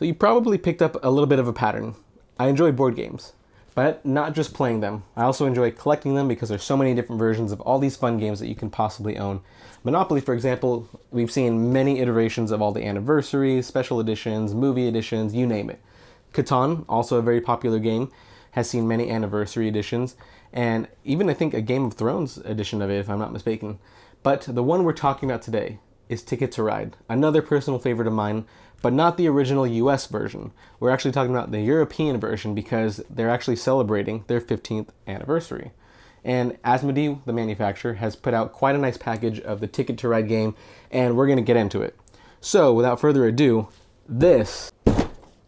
So you probably picked up a little bit of a pattern. I enjoy board games, but not just playing them. I also enjoy collecting them because there's so many different versions of all these fun games that you can possibly own. Monopoly, for example, we've seen many iterations of all the anniversaries, special editions, movie editions, you name it. Catan, also a very popular game, has seen many anniversary editions, and even I think a Game of Thrones edition of it, if I'm not mistaken. But the one we're talking about today is Ticket to Ride, another personal favorite of mine, but not the original US version. We're actually talking about the European version because they're actually celebrating their 15th anniversary. And Asmodee, the manufacturer, has put out quite a nice package of the Ticket to Ride game, and we're going to get into it. So, without further ado, this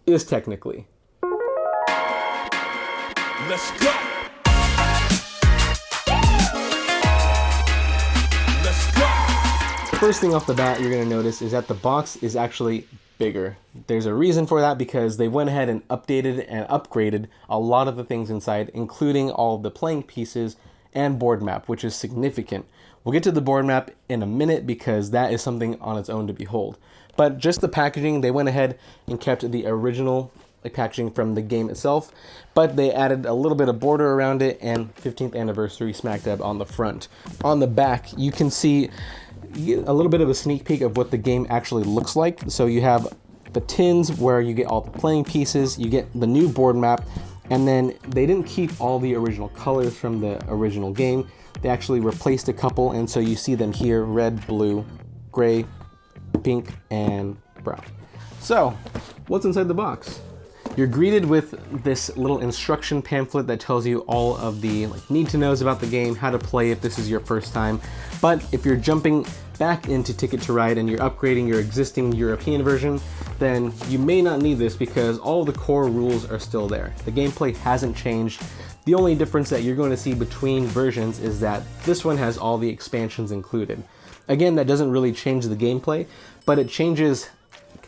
is technically. Let's go! First thing off the bat you're going to notice is that the box is actually bigger. There's a reason for that because they went ahead and updated and upgraded a lot of the things inside, including all of the playing pieces and board map, which is significant. We'll get to the board map in a minute because that is something on its own to behold. But just the packaging, they went ahead and kept the original packaging from the game itself, but they added a little bit of border around it and 15th anniversary smack dab on the front. On the back, you can see a little bit of a sneak peek of what the game actually looks like. So you have the tins where you get all the playing pieces, you get the new board map, and then they didn't keep all the original colors from the original game. They actually replaced a couple, and so you see them here: red, blue, gray, pink, and brown. So what's inside the box? You're greeted with this little instruction pamphlet that tells you all of the need-to-knows about the game, how to play if this is your first time. But if you're jumping back into Ticket to Ride and you're upgrading your existing European version, then you may not need this because all the core rules are still there. The gameplay hasn't changed. The only difference that you're going to see between versions is that this one has all the expansions included. Again, that doesn't really change the gameplay, but it changes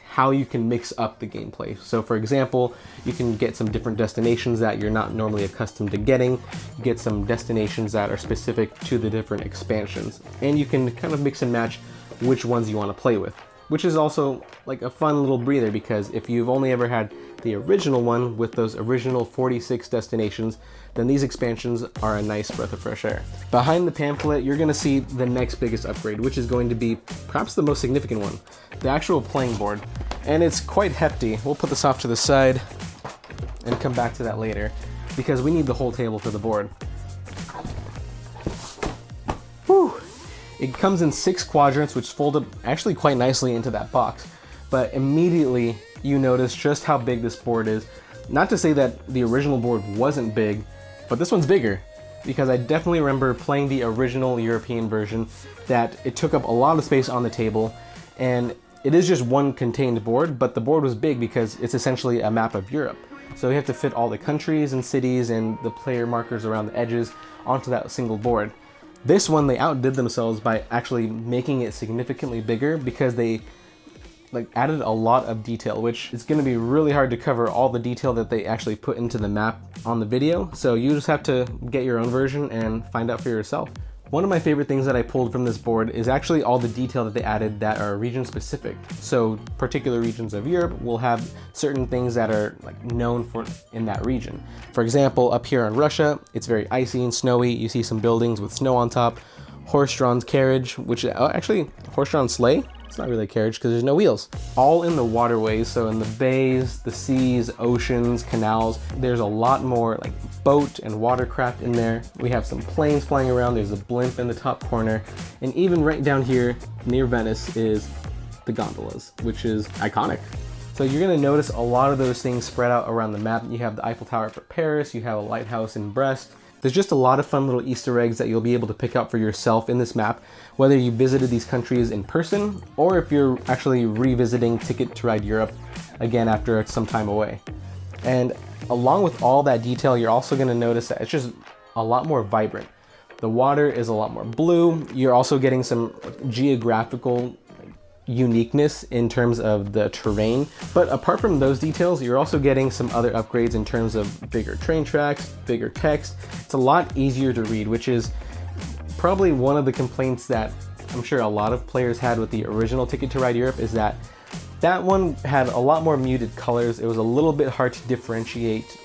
how you can mix up the gameplay. So for example, you can get some different destinations that you're not normally accustomed to getting. You get some destinations that are specific to the different expansions, and you can kind of mix and match which ones you want to play with, which is also like a fun little breather because if you've only ever had the original one with those original 46 destinations, then these expansions are a nice breath of fresh air. Behind the pamphlet, you're going to see the next biggest upgrade, which is going to be perhaps the most significant one, the actual playing board. And it's quite hefty. We'll put this off to the side and come back to that later because we need the whole table for the board. Whew. It comes in 6 quadrants, which fold up actually quite nicely into that box. But immediately you notice just how big this board is. Not to say that the original board wasn't big, but this one's bigger because I definitely remember playing the original European version that it took up a lot of space on the table, and it is just one contained board, but the board was big because it's essentially a map of Europe. So you have to fit all the countries and cities and the player markers around the edges onto that single board. This one, they outdid themselves by actually making it significantly bigger because they added a lot of detail, which is going to be really hard to cover all the detail that they actually put into the map on the video. So you just have to get your own version and find out for yourself. One of my favorite things that I pulled from this board is actually all the detail that they added that are region specific. So particular regions of Europe will have certain things that are known for in that region. For example, up here in Russia, it's very icy and snowy. You see some buildings with snow on top. Horse-drawn carriage, which actually horse-drawn sleigh. It's not really a carriage because there's no wheels. All in the waterways, so in the bays, the seas, oceans, canals. There's a lot more boat and watercraft in there. We have some planes flying around. There's a blimp in the top corner. And even right down here near Venice is the gondolas, which is iconic. So you're gonna notice a lot of those things spread out around the map. You have the Eiffel Tower for Paris, you have a lighthouse in Brest. There's just a lot of fun little Easter eggs that you'll be able to pick out for yourself in this map, whether you visited these countries in person or if you're actually revisiting Ticket to Ride Europe again after some time away. And along with all that detail, you're also going to notice that it's just a lot more vibrant. The water is a lot more blue. You're also getting some geographical uniqueness in terms of the terrain. But apart from those details, you're also getting some other upgrades in terms of bigger train tracks, bigger text. It's a lot easier to read, which is probably one of the complaints that I'm sure a lot of players had with the original Ticket to Ride Europe, is that That one had a lot more muted colors. It was a little bit hard to differentiate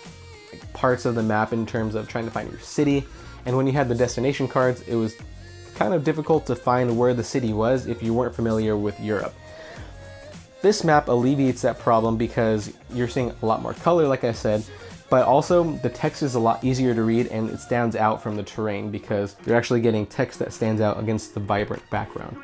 parts of the map in terms of trying to find your city. And when you had the destination cards, it was kind of difficult to find where the city was if you weren't familiar with Europe. This map alleviates that problem because you're seeing a lot more color, like I said, but also the text is a lot easier to read and it stands out from the terrain because you're actually getting text that stands out against the vibrant background.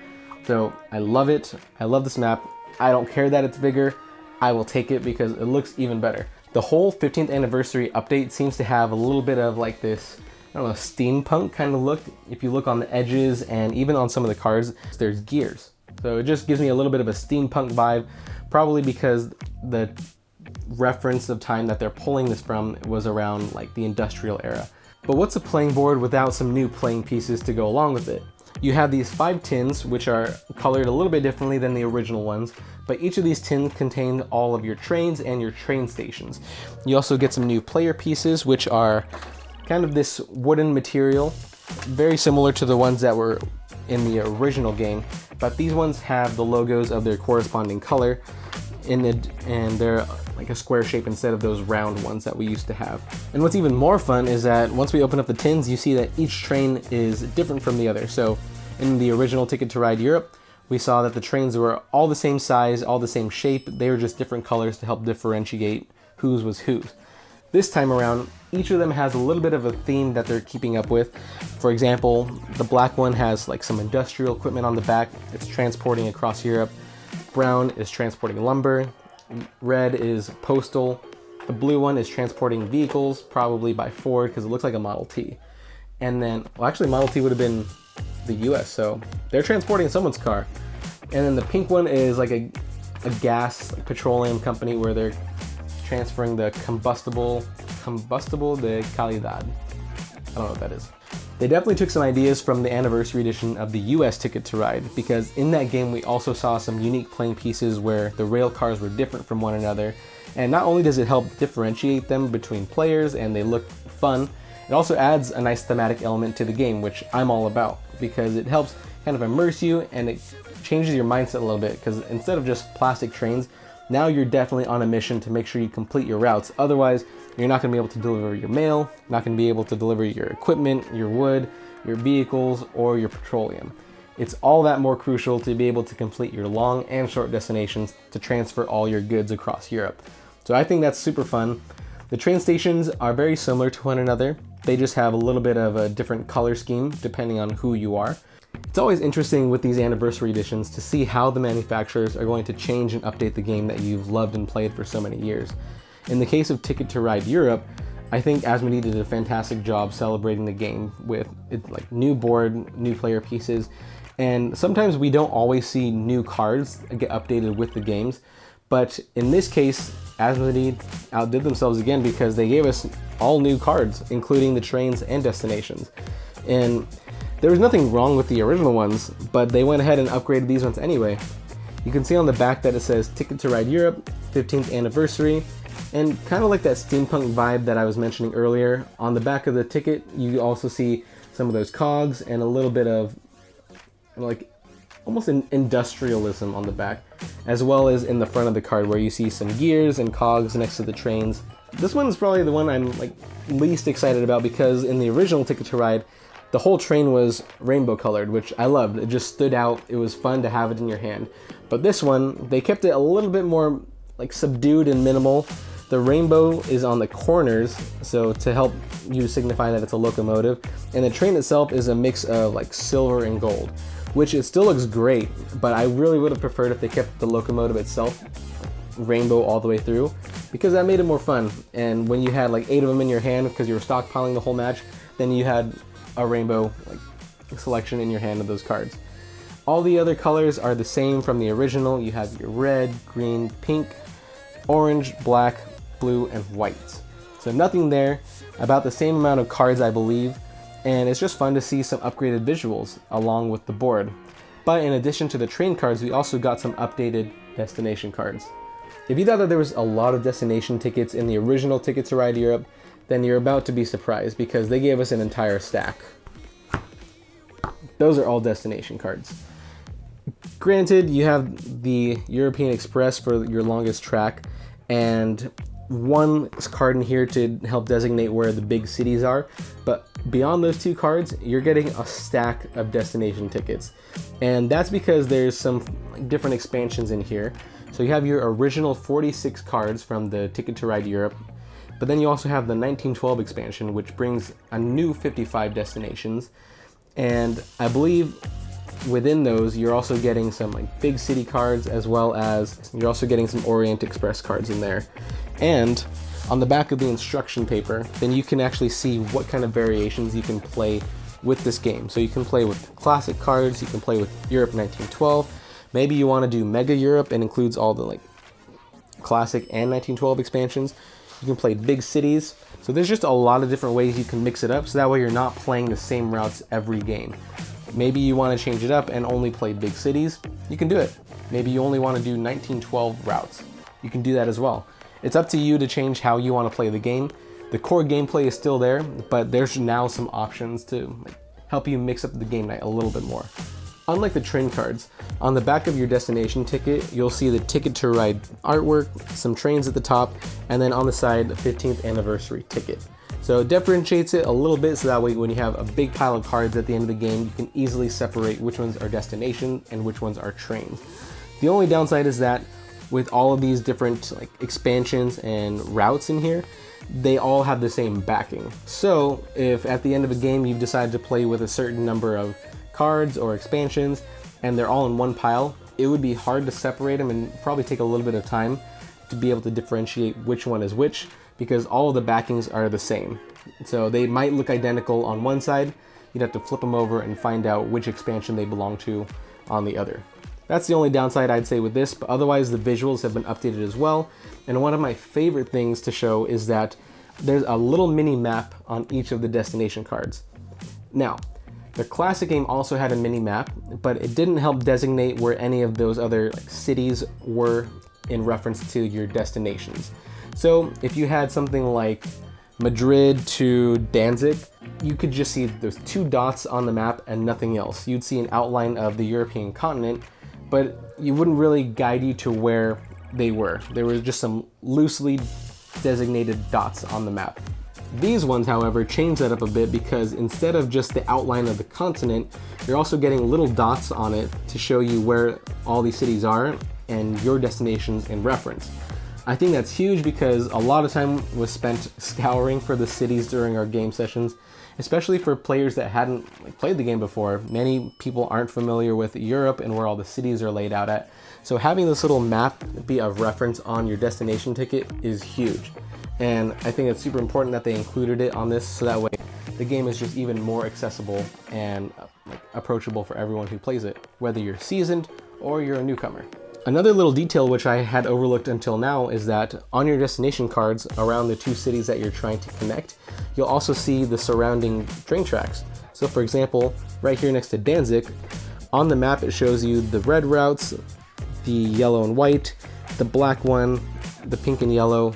So I love it. I love this map. I don't care that it's bigger. I will take it because it looks even better. The whole 15th anniversary update seems to have a little bit of like this, I don't know, steampunk kind of look. If you look on the edges and even on some of the cards, there's gears. So it just gives me a little bit of a steampunk vibe, probably because the reference of time that they're pulling this from was around like the industrial era. But what's a playing board without some new playing pieces to go along with it? You have these 5 tins, which are colored a little bit differently than the original ones, but each of these tins contain all of your trains and your train stations. You also get some new player pieces, which are kind of this wooden material, very similar to the ones that were in the original game, but these ones have the logos of their corresponding color in it, and they're like a square shape instead of those round ones that we used to have. And what's even more fun is that once we open up the tins, you see that each train is different from the other. So in the original Ticket to Ride Europe, we saw that the trains were all the same size, all the same shape. They were just different colors to help differentiate whose was whose. This time around, each of them has a little bit of a theme that they're keeping up with. For example, the black one has like some industrial equipment on the back. It's transporting across Europe. Brown is transporting lumber. Red is postal. The blue one is transporting vehicles, probably by Ford because it looks like a Model T. And then, well, actually Model T would have been the US, so they're transporting someone's car. And then the pink one is like a gas, like petroleum company where they're transferring the combustible de calidad. I don't know what that is. They definitely took some ideas from the anniversary edition of the US Ticket to Ride, because in that game we also saw some unique playing pieces where the rail cars were different from one another. And not only does it help differentiate them between players and they look fun, it also adds a nice thematic element to the game, which I'm all about, because it helps kind of immerse you and it changes your mindset a little bit, because instead of just plastic trains, now you're definitely on a mission to make sure you complete your routes. Otherwise, you're not going to be able to deliver your mail, not going to be able to deliver your equipment, your wood, your vehicles, or your petroleum. It's all that more crucial to be able to complete your long and short destinations to transfer all your goods across Europe. So I think that's super fun. The train stations are very similar to one another. They just have a little bit of a different color scheme depending on who you are. It's always interesting with these anniversary editions to see how the manufacturers are going to change and update the game that you've loved and played for so many years. In the case of Ticket to Ride Europe, I think Asmodee did a fantastic job celebrating the game with like new board, new player pieces, and sometimes we don't always see new cards get updated with the games, but in this case, Asmodee outdid themselves again because they gave us all new cards, including the trains and destinations. And there was nothing wrong with the original ones, but they went ahead and upgraded these ones anyway. You can see on the back that it says Ticket to Ride Europe, 15th anniversary, and kind of like that steampunk vibe that I was mentioning earlier. On the back of the ticket, you also see some of those cogs and a little bit of like almost an industrialism on the back, as well as in the front of the card where you see some gears and cogs next to the trains. This one is probably the one I'm like least excited about because in the original Ticket to Ride, the whole train was rainbow colored, which I loved. It just stood out. It was fun to have it in your hand. But this one, they kept it a little bit more like subdued and minimal. The rainbow is on the corners, so to help you signify that it's a locomotive. And the train itself is a mix of like silver and gold, which it still looks great, but I really would have preferred if they kept the locomotive itself rainbow all the way through, because that made it more fun. And when you had like 8 of them in your hand because you were stockpiling the whole match, then you had a rainbow like selection in your hand of those cards. All the other colors are the same from the original. You have your red, green, pink, orange, black, blue, and white. So nothing there, about the same amount of cards I believe, and it's just fun to see some upgraded visuals along with the board. But in addition to the train cards, we also got some updated destination cards. If you thought that there was a lot of destination tickets in the original Ticket to Ride Europe, then you're about to be surprised because they gave us an entire stack. Those are all destination cards. Granted, you have the European Express for your longest track, and one card in here to help designate where the big cities are, but beyond those two cards, you're getting a stack of destination tickets. And that's because there's some different expansions in here. So you have your original 46 cards from the Ticket to Ride Europe, but then you also have the 1912 expansion, which brings a new 55 destinations. And I believe within those, you're also getting some like big city cards, as well as you're also getting some Orient Express cards in there. And on the back of the instruction paper, then you can actually see what kind of variations you can play with this game. So you can play with classic cards, you can play with Europe 1912. Maybe you want to do Mega Europe and includes all the like classic and 1912 expansions. You can play big cities. So there's just a lot of different ways you can mix it up, so that way you're not playing the same routes every game. Maybe you want to change it up and only play big cities. You can do it. Maybe you only want to do 1912 routes. You can do that as well. It's up to you to change how you want to play the game. The core gameplay is still there, but there's now some options to help you mix up the game night a little bit more. Unlike the train cards, on the back of your destination ticket, you'll see the Ticket to Ride artwork, some trains at the top, and then on the side, the 15th anniversary ticket. So it differentiates it a little bit, so that way when you have a big pile of cards at the end of the game, you can easily separate which ones are destination and which ones are trains. The only downside is that with all of these different like expansions and routes in here, they all have the same backing. So if at the end of a game you've decided to play with a certain number of cards or expansions and they're all in one pile, it would be hard to separate them and probably take a little bit of time to be able to differentiate which one is which, because all of the backings are the same. So they might look identical on one side, you'd have to flip them over and find out which expansion they belong to on the other. That's the only downside I'd say with this, but otherwise the visuals have been updated as well. And one of my favorite things to show is that there's a little mini map on each of the destination cards. Now, the classic game also had a mini map, but it didn't help designate where any of those other cities were in reference to your destinations. So if you had something like Madrid to Danzig, you could just see those two dots on the map and nothing else. You'd see an outline of the European continent, but you wouldn't really guide you to where they were. There was just some loosely designated dots on the map. These ones, however, change that up a bit, because instead of just the outline of the continent, you're also getting little dots on it to show you where all these cities are and your destinations in reference. I think that's huge, because a lot of time was spent scouring for the cities during our game sessions, especially for players that hadn't played the game before. Many people aren't familiar with Europe and where all the cities are laid out at. So having this little map be a reference on your destination ticket is huge. And I think it's super important that they included it on this, so that way the game is just even more accessible and approachable for everyone who plays it, whether you're seasoned or you're a newcomer. Another little detail which I had overlooked until now is that on your destination cards around the two cities that you're trying to connect, you'll also see the surrounding train tracks. So for example, right here next to Danzig, on the map it shows you the red routes, the yellow and white, the black one, the pink and yellow,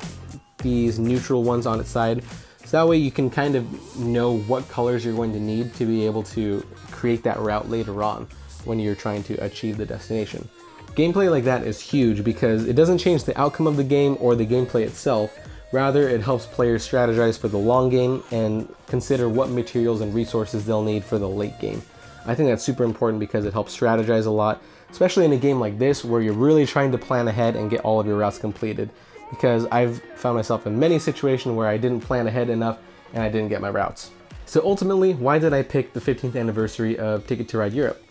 these neutral ones on its side. So that way you can kind of know what colors you're going to need to be able to create that route later on when you're trying to achieve the destination. Gameplay like that is huge, because it doesn't change the outcome of the game or the gameplay itself. Rather, it helps players strategize for the long game and consider what materials and resources they'll need for the late game. I think that's super important, because it helps strategize a lot, especially in a game like this where you're really trying to plan ahead and get all of your routes completed. Because I've found myself in many situations where I didn't plan ahead enough and I didn't get my routes. So ultimately, why did I pick the 15th anniversary of Ticket to Ride Europe?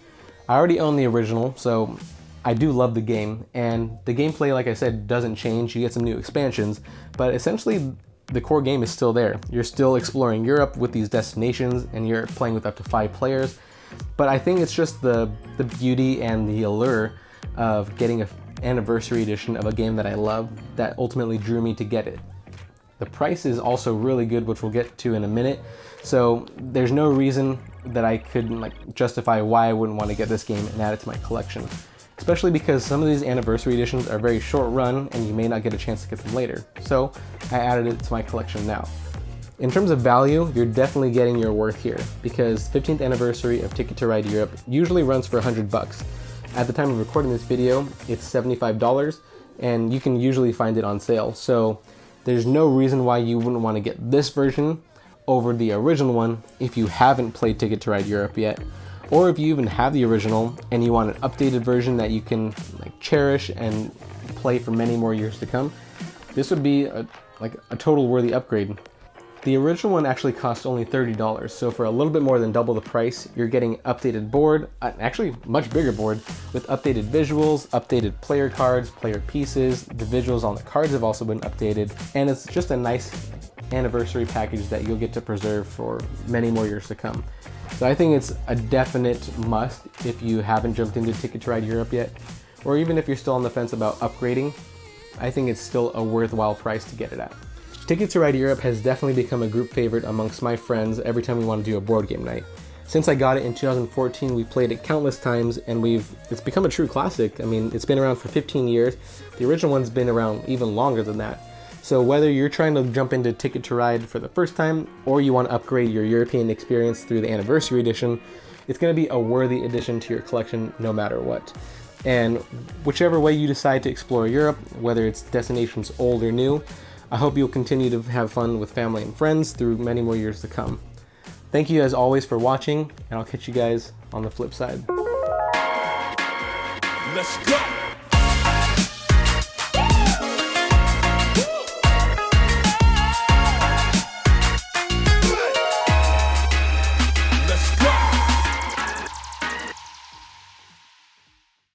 I already own the original, so I do love the game, and the gameplay, like I said, doesn't change. You get some new expansions, but essentially the core game is still there. You're still exploring Europe with these destinations, and you're playing with up to 5 players. But I think it's just the beauty and the allure of getting an anniversary edition of a game that I love that ultimately drew me to get it. The price is also really good, which we'll get to in a minute. So there's no reason that I couldn't justify why I wouldn't want to get this game and add it to my collection. Especially because some of these anniversary editions are very short run and you may not get a chance to get them later. So I added it to my collection now. In terms of value, you're definitely getting your worth here, because 15th anniversary of Ticket to Ride Europe usually runs for $100. At the time of recording this video, it's $75, and you can usually find it on sale. So there's no reason why you wouldn't want to get this version over the original one if you haven't played Ticket to Ride Europe yet. Or if you even have the original and you want an updated version that you can cherish and play for many more years to come, this would be a total worthy upgrade. The original one actually cost only $30, so for a little bit more than double the price, you're getting updated board, actually much bigger board, with updated visuals, updated player cards, player pieces. The visuals on the cards have also been updated, and it's just a nice anniversary package that you'll get to preserve for many more years to come. So I think it's a definite must if you haven't jumped into Ticket to Ride Europe yet, or even if you're still on the fence about upgrading. I think it's still a worthwhile price to get it at. Ticket to Ride Europe has definitely become a group favorite amongst my friends every time we want to do a board game night. Since I got it in 2014, we've played it countless times, and it's become a true classic. I mean, it's been around for 15 years. The original one's been around even longer than that. So whether you're trying to jump into Ticket to Ride for the first time, or you want to upgrade your European experience through the Anniversary Edition, it's going to be a worthy addition to your collection no matter what. And whichever way you decide to explore Europe, whether it's destinations old or new, I hope you'll continue to have fun with family and friends through many more years to come. Thank you as always for watching, and I'll catch you guys on the flip side. Let's go!